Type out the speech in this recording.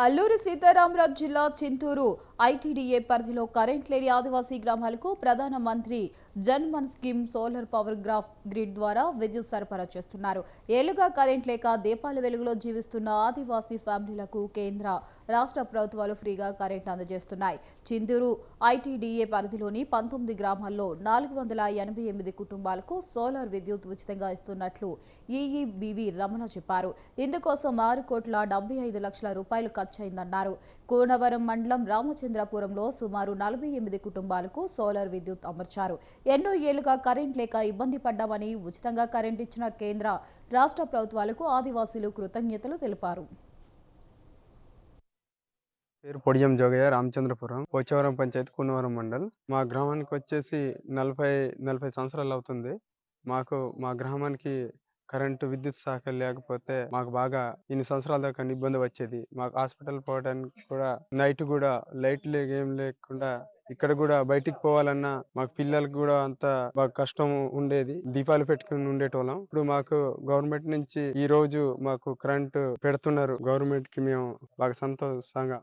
అల్లూరు సీతారామరాజు జిల్లా చింతూరు ఐటీడీఏ పరిధిలో కరెంట్ లేని ఆదివాసీ గ్రామాలకు Pradhan Mantri Jan Mann scheme solar power grid ద్వారా విద్యుత్ సరఫరా చేస్తున్నారు. ఏళ్లుగా కరెంట్ లేక దీపాల వెలుగులో జీవిస్తున్న ఆదివాసీ ఫ్యామిలీలకు కేంద్ర, రాష్ట్ర ప్రభుత్వాలు ఫ్రీగా కరెంట్ అందజేస్తున్నాయి. చింతూరు ఐటీడీఏ పరిధిలోని 19 గ్రామాల్లో 488 కుటుంబాలకు సోలార్ విద్యుత్ ఉచితంగా ఇస్తున్నట్లు ఈఈబీవీ రమణ చెప్పారు. ఇందుకోసం 6,75,00,000 రూపాయలు ఖర్చయిందన్నారు. కోనవరం మండలం రామచంద్రపురంలో సుమారు 48 కుటుంబాలకు సోలార్ విద్యుత్ అమర్చారు. ఎన్నో ఏళ్లుగా కరెంట్ లేక ఇబ్బంది పడ్డామని, ఉచితంగా కరెంట్ ఇచ్చిన కేంద్ర, రాష్ట్ర ప్రభుత్వాలకు ఆదివాసీలు కృతజ్ఞతలు తెలిపారు. పేరు పొడియం జోగయ్య, రామచంద్రపురం, పోచవరం పంచాయతీ, కూనవరం మండల్. మా గ్రామానికి వచ్చేసి 40 సంవత్సరాలు అవుతుంది. మా గ్రామానికి కరెంటు విద్యుత్ శాఖ లేకపోతే మాకు బాగా ఇన్ని సంవత్సరాల దాకా ఇబ్బంది వచ్చేది. మాకు హాస్పిటల్ పోవడానికి కూడా నైట్ కూడా లైట్ ఏం లేకుండా ఇక్కడ కూడా బయటికి పోవాలన్నా మాకు పిల్లలకు కూడా అంత బాగా కష్టం ఉండేది. దీపాలు పెట్టుకుని ఉండేటోళ్ళం. ఇప్పుడు మాకు గవర్నమెంట్ నుంచి ఈ రోజు మాకు కరెంటు పెడుతున్నారు. గవర్నమెంట్ కి మేము బాగా సంతోషంగా